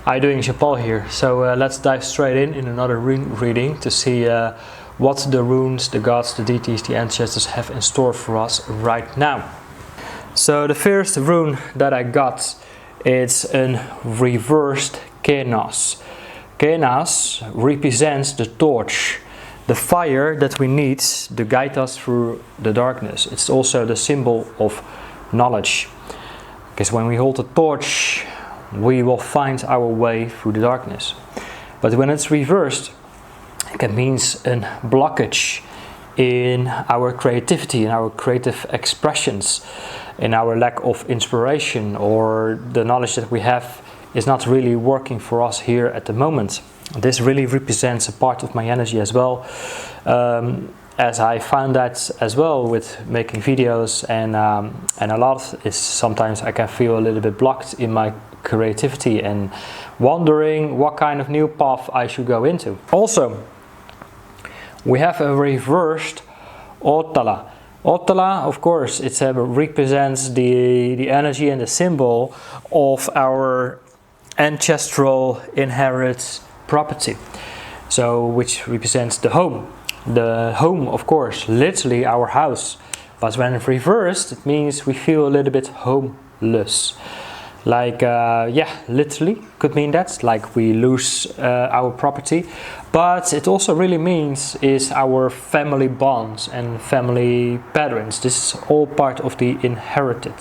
Hi, doing Jean-Paul here. So let's dive straight in another rune reading to see what the runes, the gods, the deities, the ancestors have in store for us right now. So the first rune that I got, it's a reversed Kenauz. Kenaz represents the torch, the fire that we need to guide us through the darkness. It's also the symbol of knowledge. Because when we hold a torch, we will find our way through the darkness. But when it's reversed, it means a blockage in our creativity, in our creative expressions, in our lack of inspiration, or the knowledge that we have is not really working for us here at the moment. This really represents a part of my energy as well, as I found that as well with making videos, and a lot is sometimes I can feel a little bit blocked in my creativity and wondering what kind of new path I should go into. Also, we have a reversed Othala. Othala, of course, it represents the energy and the symbol of our ancestral inherited property. So, which represents the home. The home, of course, literally our house. But when it's reversed, it means we feel a little bit homeless. Like, literally could mean that, like we lose our property. But it also really means is our family bonds and family patterns. This is all part of the inherited.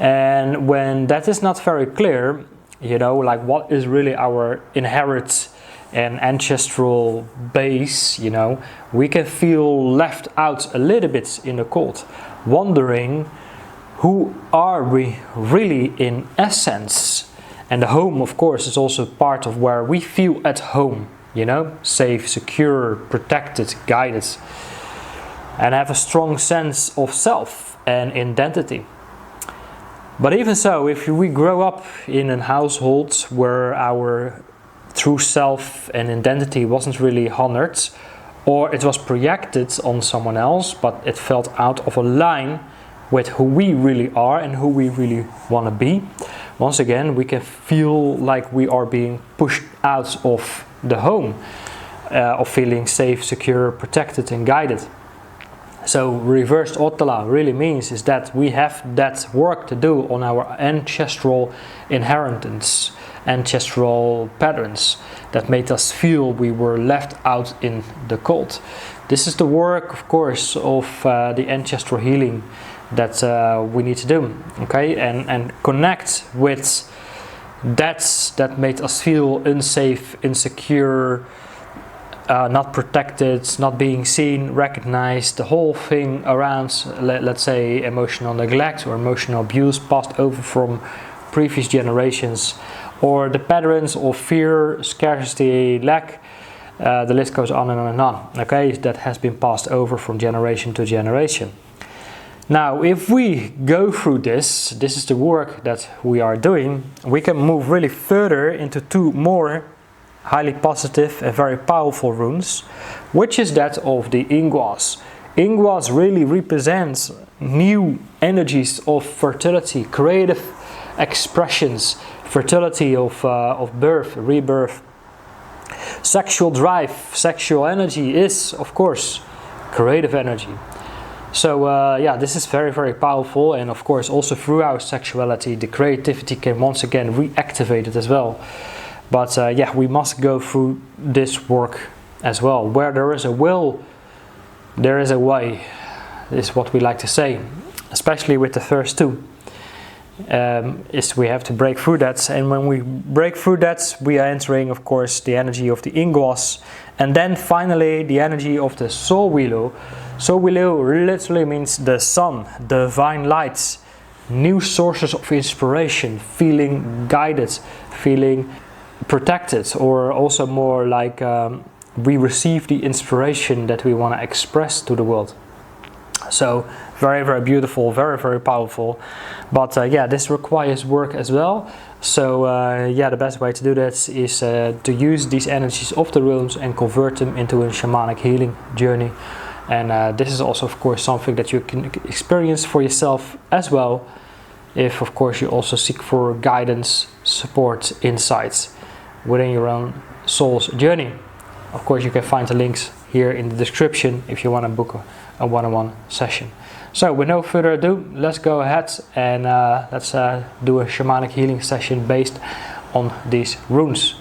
And when that is not very clear, you know, like what is really our inherit and ancestral base, you know, we can feel left out a little bit in the cold, wondering who are we really in essence. And the home, of course, is also part of where we feel at home, you know, safe, secure, protected, guided, and have a strong sense of self and identity. But even so, if we grow up in a household where our true self and identity wasn't really honored, or it was projected on someone else, but it felt out of a line with who we really are and who we really want to be, once again we can feel like we are being pushed out of the home, of feeling safe, secure, protected and guided. So reversed Othala really means is that we have that work to do on our ancestral inheritance, ancestral patterns that made us feel we were left out in the cold. This is the work, of course, of the ancestral healing that we need to do, okay, and connect with that made us feel unsafe, insecure, not protected, not being seen, recognized, the whole thing around, let's say, emotional neglect or emotional abuse passed over from previous generations, or the patterns of fear, scarcity, lack, the list goes on and on and on, okay, that has been passed over from generation to generation. Now, if we go through this is the work that we are doing, we can move really further into two more highly positive and very powerful runes, which is that of the Ingwaz. Ingwaz really represents new energies of fertility, creative expressions, fertility of birth, rebirth. Sexual drive, sexual energy is, of course, creative energy. So this is very, very powerful, and of course also through our sexuality the creativity can once again reactivate it as well. But we must go through this work as well. Where there is a will, there is a way, is what we like to say, especially with the first two. Is we have to break through that, and when we break through that we are entering, of course, the energy of the Ingwaz, and then finally the energy of the Sowilo. Sowilo literally means the sun, divine light, new sources of inspiration, feeling guided, feeling protected, or also more like we receive the inspiration that we want to express to the world. So very, very beautiful, very, very powerful. But this requires work as well. So the best way to do that is to use these energies of the runes and convert them into a shamanic healing journey. And this is also, of course, something that you can experience for yourself as well. if of course you also seek for guidance, support, insights within your own soul's journey. Of course, you can find the links here in the description if you want to book a one-on-one session. So with no further ado, let's go ahead and let's do a shamanic healing session based on these runes.